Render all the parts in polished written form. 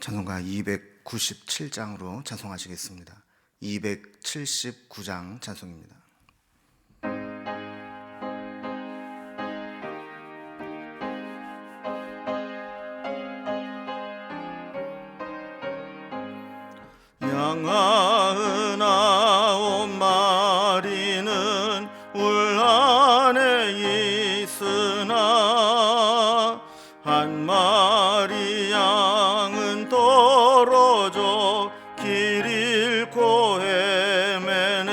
찬송가 297장으로 찬송하시겠습니다. 279장 찬송입니다. 양 99마리는 울 안에 있으나 한 마리 양은 떨어져 길 잃고 헤매네.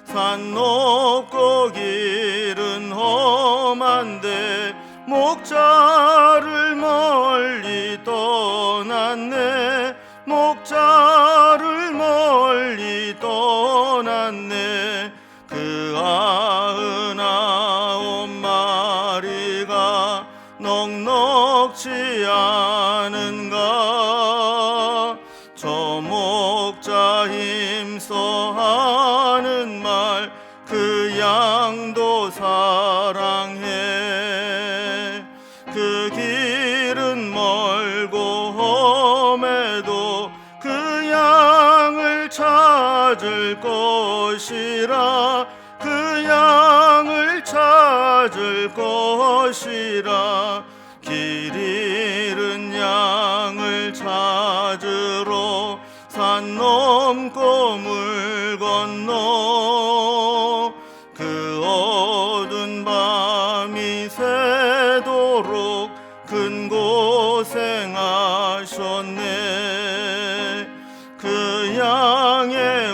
산 높고 길은 험한데 목자를 멀리 떠났네. 목자를 멀리 떠났네. 그 99마리가 넉넉지 않은가. 저 목자 힘써 하는 말 그 양도 사랑해. 그 길은 멀고 험해도 그 양을 찾을 것이라. 그 양을 찾을 것이라. 길 잃은 양을 찾으러 산 넘고 물 건너 그 어두운 밤이 새도록 큰 고생하셨네. 그 양의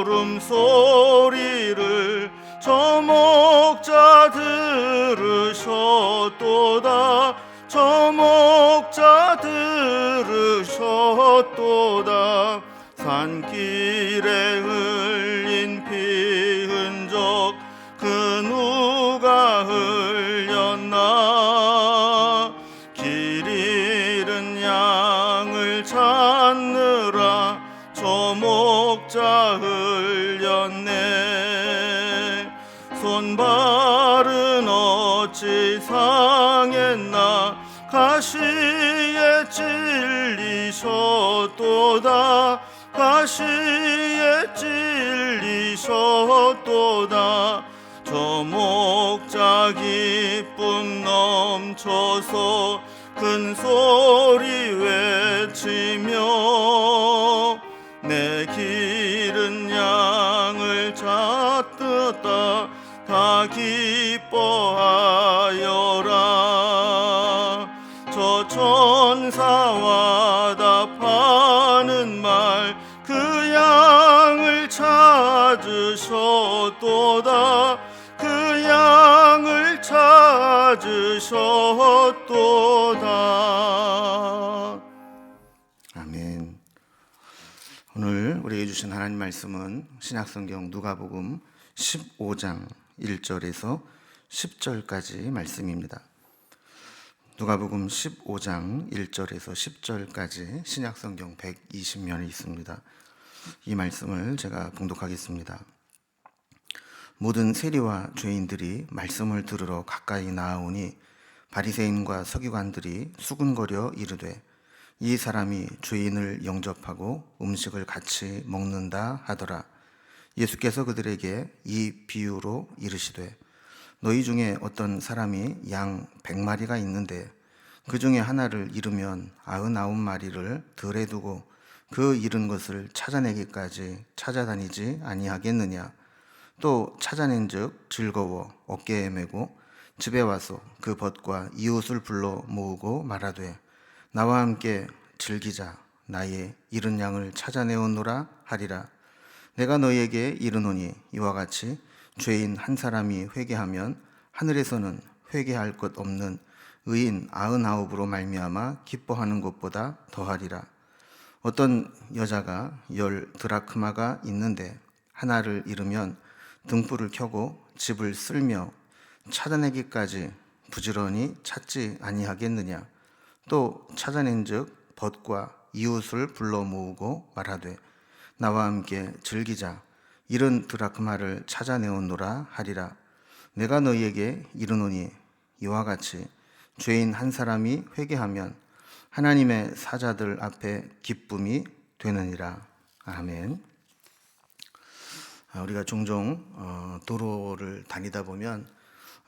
울음소리를 저 목자 들으셨도다. 저 목자 들으셨도다. 산길에 흘린 피 흔적 그 누가 흘렸나. 길 잃은 양을 찾느라 저 목자 흘렸네. 손발은 어찌 상했나. 가시에 찔리셨도다. 가시에 찔리셨도다. 저 목자 기쁨 넘쳐서 큰 소리 외치며 내 기른 양을 찾았다. 다 기뻐하여라. 저 천사와 답하는 말 그 양을 찾으셨도다. 그 양을 찾으셨도다. 아멘. 오늘 우리에게 주신 하나님 말씀은 신약성경 누가복음 15장 1절에서 10절까지 말씀입니다. 누가복음 15장 1절에서 10절까지 신약성경 120면이 있습니다. 이 말씀을 제가 봉독하겠습니다. 모든 세리와 죄인들이 말씀을 들으러 가까이 나아오니 바리새인과 서기관들이 수군거려 이르되 이 사람이 죄인을 영접하고 음식을 같이 먹는다 하더라. 예수께서 그들에게 이 비유로 이르시되 너희 중에 어떤 사람이 양 100마리가 있는데 그 중에 하나를 잃으면 99마리를 들에 두고 그 잃은 것을 찾아내기까지 찾아다니지 아니하겠느냐. 또 찾아낸 즉 즐거워 어깨에 메고 집에 와서 그 벗과 이웃을 불러 모으고 말하되 나와 함께 즐기자. 나의 잃은 양을 찾아내오노라 하리라. 내가 너희에게 이르노니 이와 같이 죄인 한 사람이 회개하면 하늘에서는 회개할 것 없는 의인 99으로 말미암아 기뻐하는 것보다 더하리라. 어떤 여자가 10 드라크마가 있는데 하나를 잃으면 등불을 켜고 집을 쓸며 찾아내기까지 부지런히 찾지 아니하겠느냐. 또 찾아낸 즉 벗과 이웃을 불러 모으고 말하되 나와 함께 즐기자. 잃은 드라크마를 찾아내오노라 하리라. 내가 너희에게 이르노니 이와 같이 죄인 한 사람이 회개하면 하나님의 사자들 앞에 기쁨이 되느니라. 아멘. 우리가 종종 도로를 다니다 보면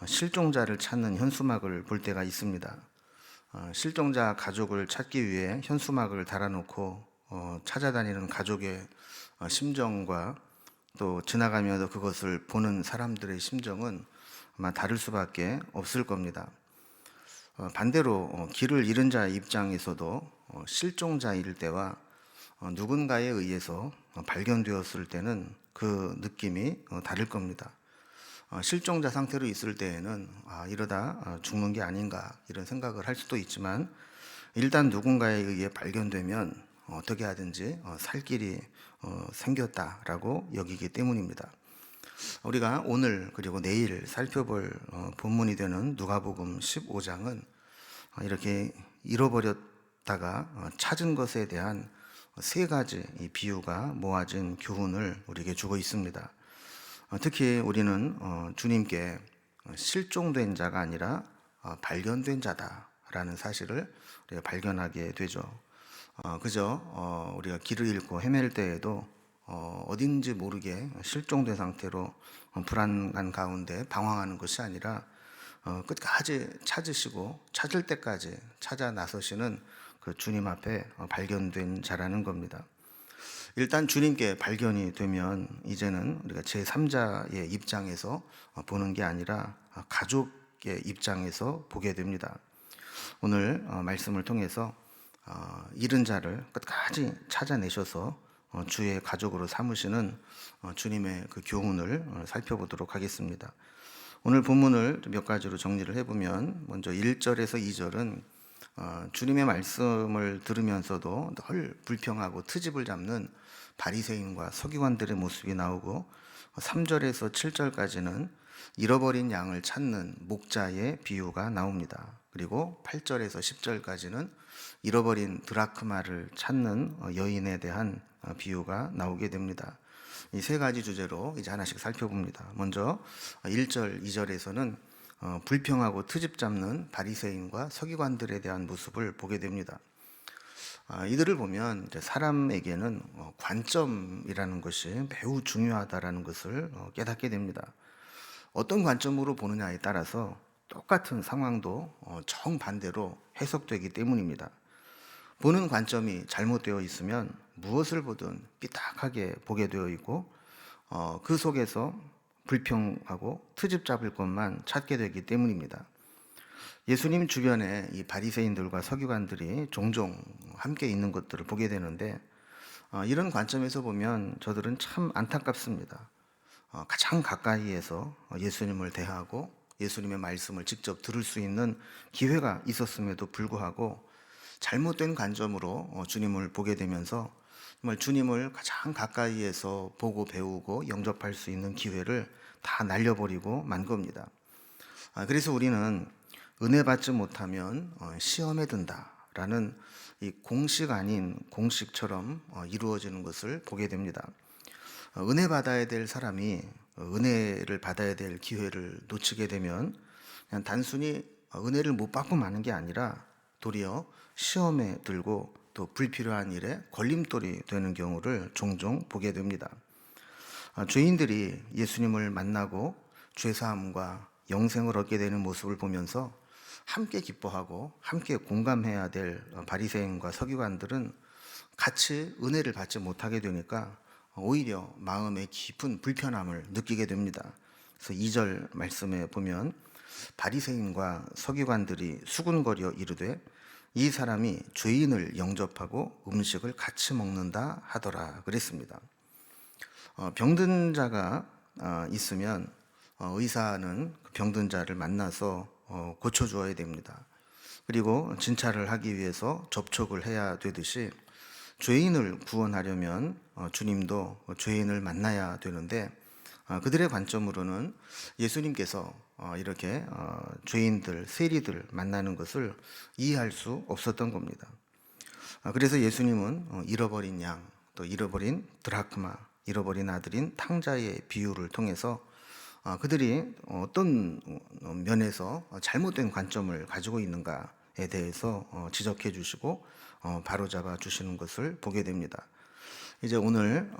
실종자를 찾는 현수막을 볼 때가 있습니다. 실종자 가족을 찾기 위해 현수막을 달아놓고 찾아다니는 가족의 심정과 또 지나가면서 그것을 보는 사람들의 심정은 아마 다를 수밖에 없을 겁니다. 반대로 길을 잃은 자의 입장에서도 실종자일 때와 누군가에 의해서 발견되었을 때는 그 느낌이 다를 겁니다. 실종자 상태로 있을 때에는 이러다 죽는 게 아닌가 이런 생각을 할 수도 있지만, 일단 누군가에 의해 발견되면 어떻게 하든지 살 길이 생겼다라고 여기기 때문입니다. 우리가 오늘 그리고 내일 살펴볼 본문이 되는 누가복음 15장은 이렇게 잃어버렸다가 찾은 것에 대한 세 가지 이 비유가 모아진 교훈을 우리에게 주고 있습니다. 특히 우리는 주님께 실종된 자가 아니라 발견된 자다라는 사실을 우리가 발견하게 되죠. 그저 우리가 길을 잃고 헤맬 때에도 어딘지 모르게 실종된 상태로 불안한 가운데 방황하는 것이 아니라 끝까지 찾으시고 찾을 때까지 찾아 나서시는 그 주님 앞에 발견된 자라는 겁니다. 일단 주님께 발견이 되면 이제는 우리가 제3자의 입장에서 보는 게 아니라 가족의 입장에서 보게 됩니다. 오늘 말씀을 통해서 잃은 자를 끝까지 찾아내셔서 주의 가족으로 삼으시는 주님의 그 교훈을 살펴보도록 하겠습니다. 오늘 본문을 몇 가지로 정리를 해보면, 먼저 1절에서 2절은 주님의 말씀을 들으면서도 늘 불평하고 트집을 잡는 바리새인과 서기관들의 모습이 나오고, 3절에서 7절까지는 잃어버린 양을 찾는 목자의 비유가 나옵니다. 그리고 8절에서 10절까지는 잃어버린 드라크마를 찾는 여인에 대한 비유가 나오게 됩니다. 이 세 가지 주제로 이제 하나씩 살펴봅니다. 먼저 1절, 2절에서는 불평하고 트집 잡는 바리새인과 서기관들에 대한 모습을 보게 됩니다. 이들을 보면 이제 사람에게는 관점이라는 것이 매우 중요하다라는 것을 깨닫게 됩니다. 어떤 관점으로 보느냐에 따라서 똑같은 상황도 정반대로 해석되기 때문입니다. 보는 관점이 잘못되어 있으면 무엇을 보든 삐딱하게 보게 되어 있고, 그 속에서 불평하고 트집 잡을 것만 찾게 되기 때문입니다. 예수님 주변에 이 바리새인들과 서기관들이 종종 함께 있는 것들을 보게 되는데, 이런 관점에서 보면 저들은 참 안타깝습니다. 가장 가까이에서 예수님을 대하고 예수님의 말씀을 직접 들을 수 있는 기회가 있었음에도 불구하고 잘못된 관점으로 주님을 보게 되면서 정말 주님을 가장 가까이에서 보고 배우고 영접할 수 있는 기회를 다 날려버리고 만 겁니다. 그래서 우리는 은혜 받지 못하면 시험에 든다라는 이 공식 아닌 공식처럼 이루어지는 것을 보게 됩니다. 은혜 받아야 될 사람이 은혜를 받아야 될 기회를 놓치게 되면 그냥 단순히 은혜를 못 받고 마는 게 아니라 도리어 시험에 들고 또 불필요한 일에 걸림돌이 되는 경우를 종종 보게 됩니다. 죄인들이 예수님을 만나고 죄사함과 영생을 얻게 되는 모습을 보면서 함께 기뻐하고 함께 공감해야 될 바리새인과 서기관들은 같이 은혜를 받지 못하게 되니까 오히려 마음에 깊은 불편함을 느끼게 됩니다. 그래서 2절 말씀에 보면 바리새인과 서기관들이 수군거려 이르되 이 사람이 죄인을 영접하고 음식을 같이 먹는다 하더라 그랬습니다. 병든 자가 있으면 의사는 병든 자를 만나서 고쳐주어야 됩니다. 그리고 진찰을 하기 위해서 접촉을 해야 되듯이 죄인을 구원하려면 주님도 죄인을 만나야 되는데, 그들의 관점으로는 예수님께서 이렇게 죄인들, 세리들 만나는 것을 이해할 수 없었던 겁니다. 그래서 예수님은 잃어버린 양, 또 잃어버린 드라크마, 잃어버린 아들인 탕자의 비유를 통해서 그들이 어떤 면에서 잘못된 관점을 가지고 있는가, 대해서 지적해 주시고 바로잡아 주시는 것을 보게 됩니다. 이제 오늘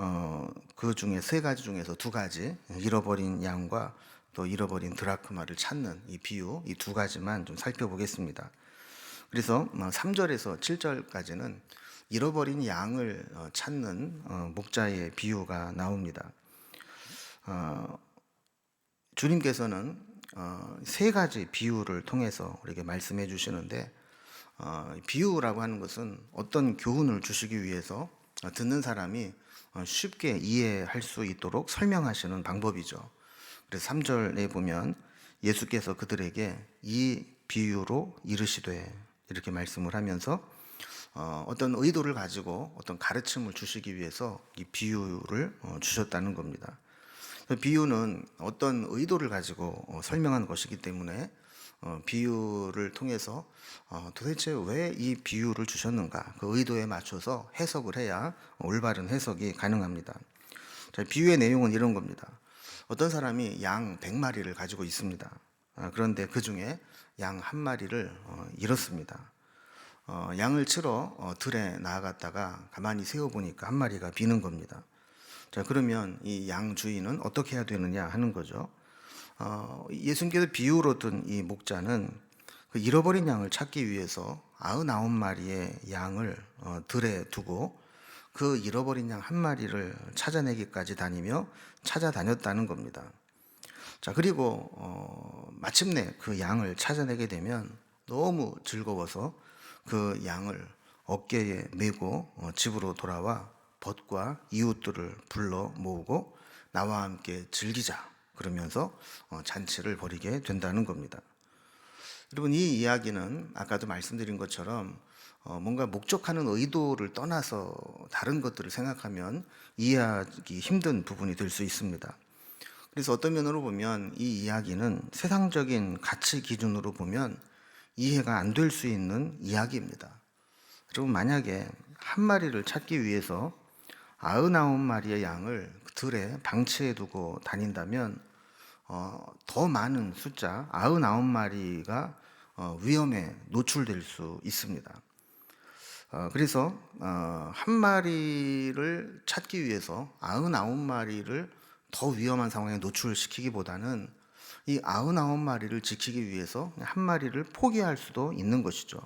그 중에 세 가지 중에서 두 가지, 잃어버린 양과 또 잃어버린 드라크마를 찾는 이 비유, 이 두 가지만 좀 살펴보겠습니다. 그래서 3절에서 7절까지는 잃어버린 양을 찾는 목자의 비유가 나옵니다. 주님께서는 세 가지 비유를 통해서 우리에게 말씀해 주시는데, 비유라고 하는 것은 어떤 교훈을 주시기 위해서 듣는 사람이 쉽게 이해할 수 있도록 설명하시는 방법이죠. 그래서 3절에 보면 예수께서 그들에게 이 비유로 이르시되 이렇게 말씀을 하면서 어떤 의도를 가지고 어떤 가르침을 주시기 위해서 이 비유를 주셨다는 겁니다. 비유는 어떤 의도를 가지고 설명한 것이기 때문에 비유를 통해서 도대체 왜 이 비유를 주셨는가, 그 의도에 맞춰서 해석을 해야 올바른 해석이 가능합니다. 자, 비유의 내용은 이런 겁니다. 어떤 사람이 양 100마리를 가지고 있습니다. 그런데 그 중에 양 한 마리를 잃었습니다. 양을 치러 들에 나아갔다가 가만히 세어보니까 한 마리가 비는 겁니다. 자, 그러면 이 양 주인은 어떻게 해야 되느냐 하는 거죠. 예수님께서 비유로 든 이 목자는 그 잃어버린 양을 찾기 위해서 99마리의 양을 들에 두고 그 잃어버린 양 한 마리를 찾아내기까지 다니며 찾아다녔다는 겁니다. 자, 그리고 마침내 그 양을 찾아내게 되면 너무 즐거워서 그 양을 어깨에 메고 집으로 돌아와 벗과 이웃들을 불러 모으고 나와 함께 즐기자 그러면서 잔치를 벌이게 된다는 겁니다. 여러분, 이 이야기는 아까도 말씀드린 것처럼 뭔가 목적하는 의도를 떠나서 다른 것들을 생각하면 이해하기 힘든 부분이 될 수 있습니다. 그래서 어떤 면으로 보면 이 이야기는 세상적인 가치 기준으로 보면 이해가 안 될 수 있는 이야기입니다. 여러분, 만약에 한 마리를 찾기 위해서 99마리의 양을 들에 방치해 두고 다닌다면 더 많은 숫자 99마리가 위험에 노출될 수 있습니다. 그래서 한 마리를 찾기 위해서 99마리를 더 위험한 상황에 노출시키기보다는 이 99마리를 지키기 위해서 한 마리를 포기할 수도 있는 것이죠.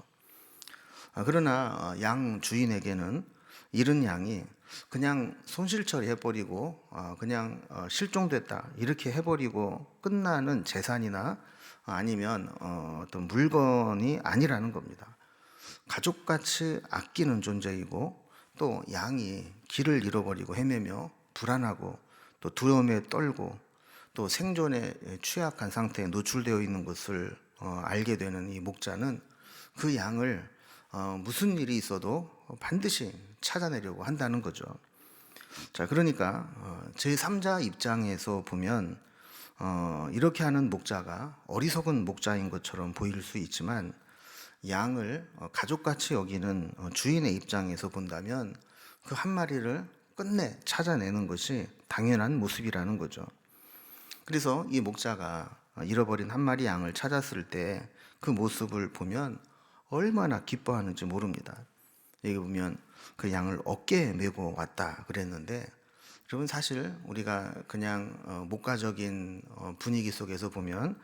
그러나 양 주인에게는 잃은 양이 그냥 손실처리 해버리고 그냥 실종됐다 이렇게 해버리고 끝나는 재산이나 아니면 어떤 물건이 아니라는 겁니다. 가족같이 아끼는 존재이고, 또 양이 길을 잃어버리고 헤매며 불안하고 또 두려움에 떨고 또 생존에 취약한 상태에 노출되어 있는 것을 알게 되는 이 목자는 그 양을 무슨 일이 있어도 반드시 찾아내려고 한다는 거죠. 자, 그러니까 제3자 입장에서 보면 이렇게 하는 목자가 어리석은 목자인 것처럼 보일 수 있지만, 양을 가족같이 여기는 주인의 입장에서 본다면 그 한 마리를 끝내 찾아내는 것이 당연한 모습이라는 거죠. 그래서 이 목자가 잃어버린 한 마리 양을 찾았을 때 그 모습을 보면 얼마나 기뻐하는지 모릅니다. 여기 보면 그 양을 어깨에 메고 왔다 그랬는데, 여러분, 사실 우리가 그냥 목가적인 분위기 속에서 보면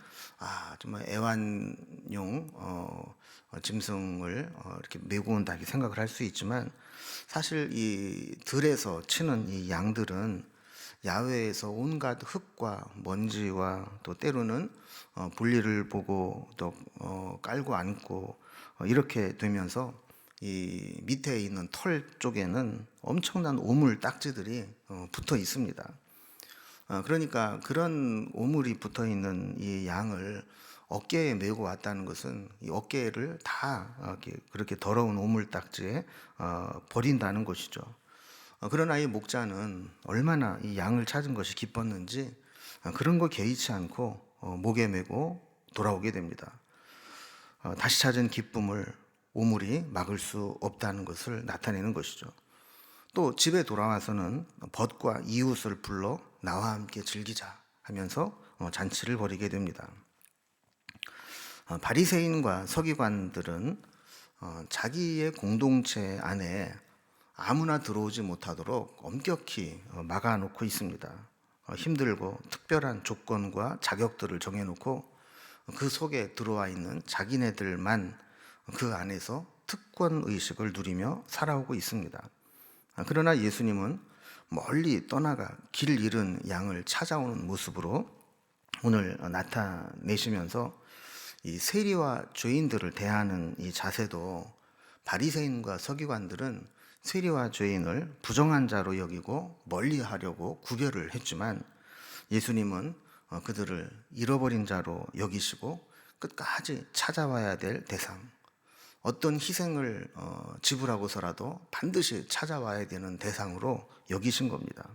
정말 애완용 짐승을 이렇게 메고 온다 이렇게 생각을 할 수 있지만, 사실 이 들에서 치는 이 양들은 야외에서 온갖 흙과 먼지와 또 때로는 볼일을 보고 또 깔고 앉고 이렇게 되면서 이 밑에 있는 털 쪽에는 엄청난 오물 딱지들이 붙어 있습니다. 그러니까 그런 오물이 붙어 있는 이 양을 어깨에 메고 왔다는 것은 이 어깨를 다 그렇게 더러운 오물 딱지에 버린다는 것이죠. 그러나 이 목자는 얼마나 이 양을 찾은 것이 기뻤는지 그런 거 개의치 않고 목에 메고 돌아오게 됩니다. 다시 찾은 기쁨을 오물이 막을 수 없다는 것을 나타내는 것이죠. 또 집에 돌아와서는 벗과 이웃을 불러 나와 함께 즐기자 하면서 잔치를 벌이게 됩니다. 바리새인과 서기관들은 자기의 공동체 안에 아무나 들어오지 못하도록 엄격히 막아놓고 있습니다. 힘들고 특별한 조건과 자격들을 정해놓고 그 속에 들어와 있는 자기네들만 그 안에서 특권 의식을 누리며 살아오고 있습니다. 그러나 예수님은 멀리 떠나가 길 잃은 양을 찾아오는 모습으로 오늘 나타내시면서 이 세리와 죄인들을 대하는 이 자세도, 바리새인과 서기관들은 세리와 죄인을 부정한 자로 여기고 멀리하려고 구별을 했지만 예수님은 그들을 잃어버린 자로 여기시고 끝까지 찾아와야 될 대상, 어떤 희생을 지불하고서라도 반드시 찾아와야 되는 대상으로 여기신 겁니다.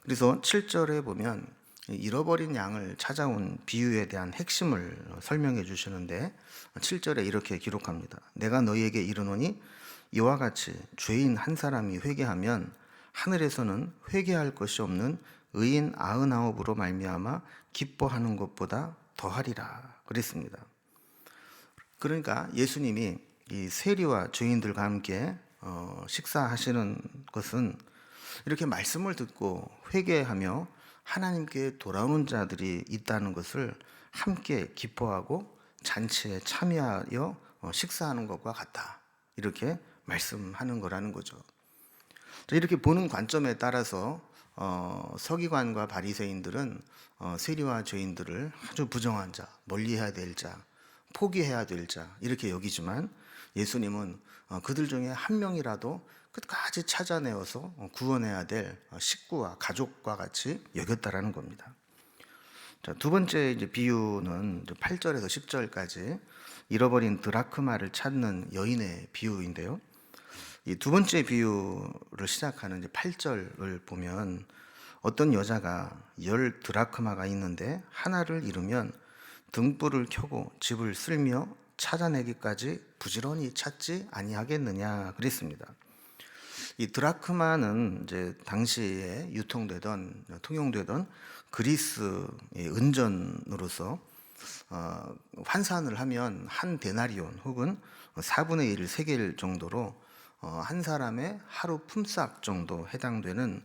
그래서 7절에 보면 잃어버린 양을 찾아온 비유에 대한 핵심을 설명해 주시는데 7절에 이렇게 기록합니다. 내가 너희에게 이르노니 이와 같이 죄인 한 사람이 회개하면 하늘에서는 회개할 것이 없는 의인 99으로 말미암아 기뻐하는 것보다 더하리라 그랬습니다. 그러니까 예수님이 이 세리와 죄인들과 함께 식사하시는 것은 이렇게 말씀을 듣고 회개하며 하나님께 돌아오는 자들이 있다는 것을 함께 기뻐하고 잔치에 참여하여 식사하는 것과 같다, 이렇게 말씀하는 거라는 거죠. 이렇게 보는 관점에 따라서 서기관과 바리새인들은 세리와 죄인들을 아주 부정한 자, 멀리해야 될 자, 포기해야 될 자 이렇게 여기지만 예수님은 그들 중에 한 명이라도 끝까지 찾아내어서 구원해야 될 식구와 가족과 같이 여겼다라는 겁니다. 자, 두 번째 비유는 8절에서 10절까지 잃어버린 드라크마를 찾는 여인의 비유인데요. 이 두 번째 비유를 시작하는 8절을 보면 어떤 여자가 10 드라크마가 있는데 하나를 잃으면 등불을 켜고 집을 쓸며 찾아내기까지 부지런히 찾지 아니하겠느냐 그랬습니다. 이 드라크마는 이제 당시에 통용되던 그리스의 은전으로서 환산을 하면 한 데나리온 혹은 4분의 1 세겔 정도로 한 사람의 하루 품삯 정도 해당되는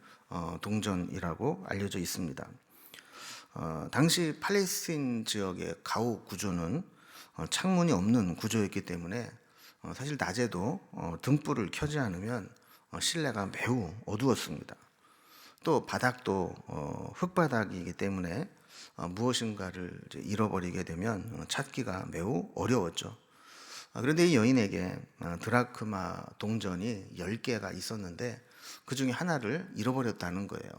동전이라고 알려져 있습니다. 당시 팔레스틴 지역의 가옥 구조는 창문이 없는 구조였기 때문에 사실 낮에도 등불을 켜지 않으면 실내가 매우 어두웠습니다. 또 바닥도 흙바닥이기 때문에 무엇인가를 잃어버리게 되면 찾기가 매우 어려웠죠. 그런데 이 여인에게 드라크마 동전이 10개가 있었는데 그 중에 하나를 잃어버렸다는 거예요.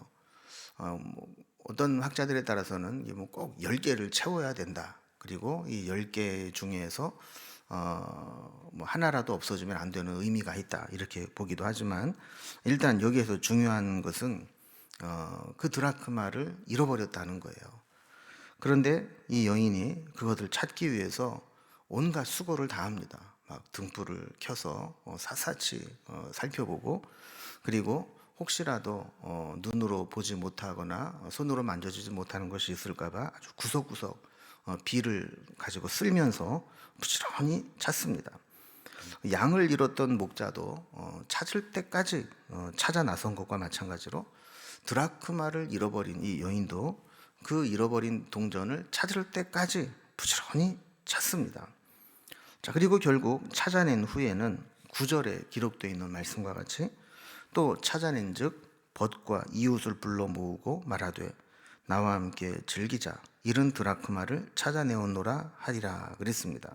어떤 학자들에 따라서는 꼭 10개를 채워야 된다. 그리고 이 10개 중에서 하나라도 없어지면 안 되는 의미가 있다, 이렇게 보기도 하지만 일단 여기에서 중요한 것은 그 드라크마를 잃어버렸다는 거예요. 그런데 이 여인이 그것을 찾기 위해서 온갖 수고를 다합니다. 막 등불을 켜서 샅샅이 살펴보고, 그리고 혹시라도 눈으로 보지 못하거나 손으로 만져지지 못하는 것이 있을까봐 아주 구석구석 비를 가지고 쓸면서 부지런히 찾습니다. 양을 잃었던 목자도 찾을 때까지 찾아 나선 것과 마찬가지로 드라크마를 잃어버린 이 여인도 그 잃어버린 동전을 찾을 때까지 부지런히 찾습니다. 자, 그리고 결국 찾아낸 후에는 9절에 기록되어 있는 말씀과 같이 또 찾아낸 즉 벗과 이웃을 불러 모으고 말하되 나와 함께 즐기자, 잃은 드라크마를 찾아내었노라 하리라 그랬습니다.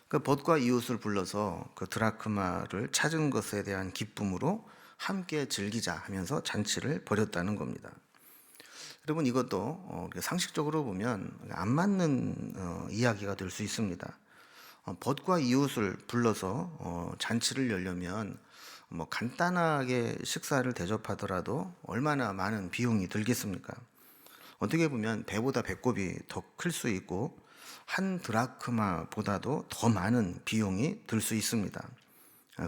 그 벗과 이웃을 불러서 그 드라크마를 찾은 것에 대한 기쁨으로 함께 즐기자 하면서 잔치를 벌였다는 겁니다. 여러분, 이것도 상식적으로 보면 안 맞는 이야기가 될 수 있습니다. 벗과 이웃을 불러서 잔치를 열려면 간단하게 식사를 대접하더라도 얼마나 많은 비용이 들겠습니까? 어떻게 보면 배보다 배꼽이 더 클 수 있고 한 드라크마보다도 더 많은 비용이 들 수 있습니다.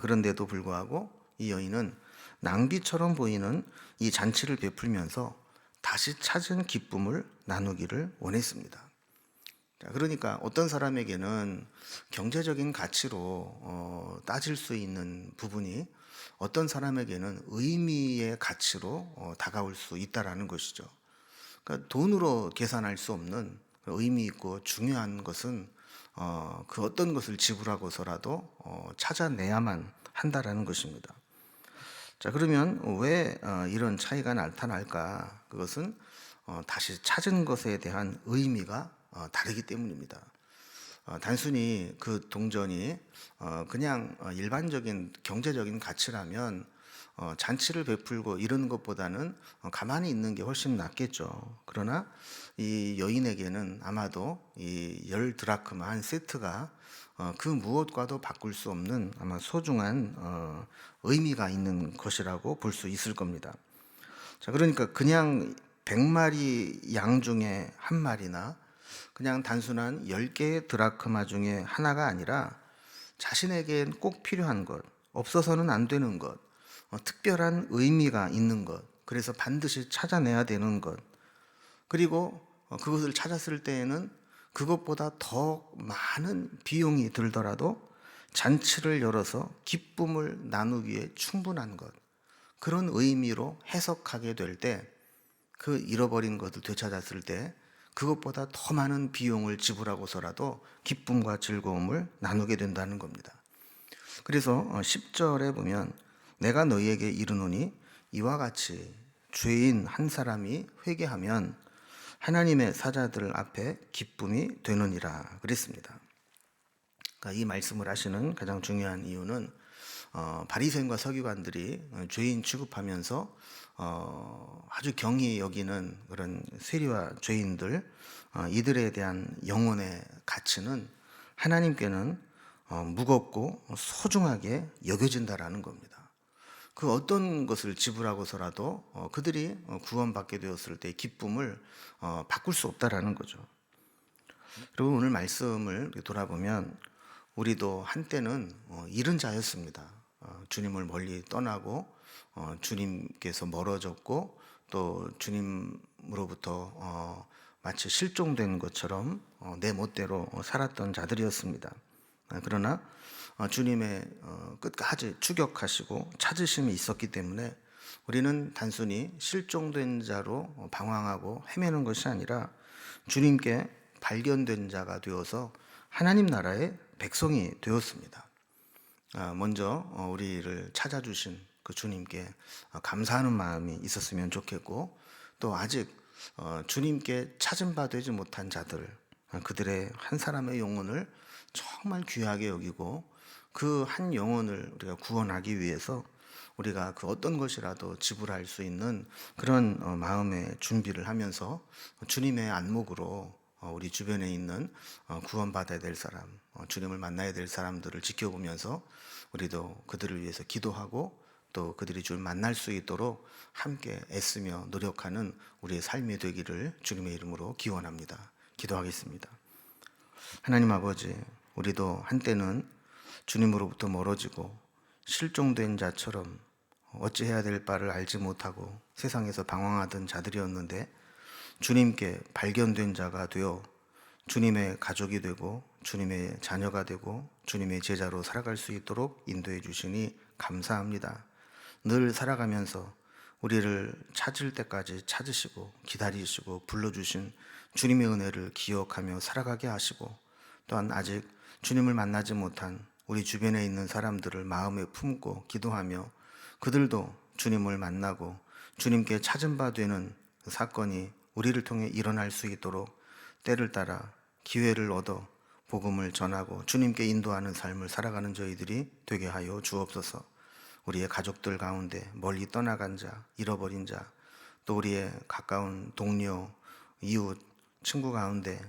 그런데도 불구하고 이 여인은 낭비처럼 보이는 이 잔치를 베풀면서 다시 찾은 기쁨을 나누기를 원했습니다. 자, 그러니까 어떤 사람에게는 경제적인 가치로 따질 수 있는 부분이 어떤 사람에게는 의미의 가치로 다가올 수 있다라는 것이죠. 그러니까 돈으로 계산할 수 없는 의미 있고 중요한 것은 그 어떤 것을 지불하고서라도 찾아내야만 한다라는 것입니다. 자, 그러면 왜 이런 차이가 나타날까? 그것은 다시 찾은 것에 대한 의미가 다르기 때문입니다. 단순히 그 동전이 그냥 일반적인 경제적인 가치라면 잔치를 베풀고 이런 것보다는 가만히 있는 게 훨씬 낫겠죠. 그러나 이 여인에게는 아마도 이 10드라크마 한 세트가 그 무엇과도 바꿀 수 없는 아마 소중한 의미가 있는 것이라고 볼 수 있을 겁니다. 자, 그러니까 그냥 100마리 양 중에 한 마리나 그냥 단순한 10개의 드라크마 중에 하나가 아니라 자신에겐 꼭 필요한 것, 없어서는 안 되는 것, 특별한 의미가 있는 것, 그래서 반드시 찾아내야 되는 것, 그리고 그것을 찾았을 때에는 그것보다 더 많은 비용이 들더라도 잔치를 열어서 기쁨을 나누기에 충분한 것, 그런 의미로 해석하게 될 때 그 잃어버린 것을 되찾았을 때 그것보다 더 많은 비용을 지불하고서라도 기쁨과 즐거움을 나누게 된다는 겁니다. 그래서 10절에 보면 내가 너희에게 이르노니 이와 같이 죄인 한 사람이 회개하면 하나님의 사자들 앞에 기쁨이 되느니라 그랬습니다. 그러니까 이 말씀을 하시는 가장 중요한 이유는 바리새인과 서기관들이 죄인 취급하면서 아주 경히 여기는 그런 세리와 죄인들 이들에 대한 영혼의 가치는 하나님께는 무겁고 소중하게 여겨진다라는 겁니다. 그 어떤 것을 지불하고서라도 그들이 구원받게 되었을 때의 기쁨을 바꿀 수 없다라는 거죠. 그리고 오늘 말씀을 돌아보면 우리도 한때는 잃은 자였습니다. 주님을 멀리 떠나고 주님께서 멀어졌고 또 주님으로부터 마치 실종된 것처럼 내 멋대로 살았던 자들이었습니다. 그러나 주님의 끝까지 추격하시고 찾으심이 있었기 때문에 우리는 단순히 실종된 자로 방황하고 헤매는 것이 아니라 주님께 발견된 자가 되어서 하나님 나라의 백성이 되었습니다. 먼저 우리를 찾아주신 그 주님께 감사하는 마음이 있었으면 좋겠고, 또 아직 주님께 찾은 바 되지 못한 자들, 그들의 한 사람의 영혼을 정말 귀하게 여기고 그 한 영혼을 우리가 구원하기 위해서 우리가 그 어떤 것이라도 지불할 수 있는 그런 마음의 준비를 하면서 주님의 안목으로 우리 주변에 있는 구원받아야 될 사람, 주님을 만나야 될 사람들을 지켜보면서 우리도 그들을 위해서 기도하고 또 그들이 주를 만날 수 있도록 함께 애쓰며 노력하는 우리의 삶이 되기를 주님의 이름으로 기원합니다. 기도하겠습니다. 하나님 아버지, 우리도 한때는 주님으로부터 멀어지고 실종된 자처럼 어찌해야 될 바를 알지 못하고 세상에서 방황하던 자들이었는데 주님께 발견된 자가 되어 주님의 가족이 되고 주님의 자녀가 되고 주님의 제자로 살아갈 수 있도록 인도해 주시니 감사합니다. 늘 살아가면서 우리를 찾을 때까지 찾으시고 기다리시고 불러주신 주님의 은혜를 기억하며 살아가게 하시고, 또한 아직 주님을 만나지 못한 우리 주변에 있는 사람들을 마음에 품고 기도하며 그들도 주님을 만나고 주님께 찾은 바 되는 사건이 우리를 통해 일어날 수 있도록 때를 따라 기회를 얻어 복음을 전하고 주님께 인도하는 삶을 살아가는 저희들이 되게 하여 주옵소서. 우리의 가족들 가운데 멀리 떠나간 자, 잃어버린 자, 또 우리의 가까운 동료, 이웃, 친구 가운데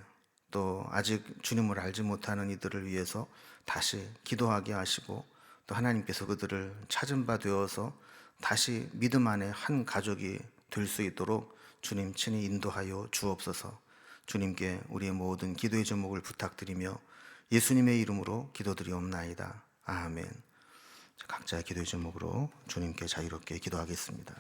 또 아직 주님을 알지 못하는 이들을 위해서 다시 기도하게 하시고, 또 하나님께서 그들을 찾은 바 되어서 다시 믿음 안에 한 가족이 될 수 있도록 주님 친히 인도하여 주옵소서. 주님께 우리의 모든 기도의 제목을 부탁드리며 예수님의 이름으로 기도드리옵나이다. 아멘. 각자의 기도의 제목으로 주님께 자유롭게 기도하겠습니다.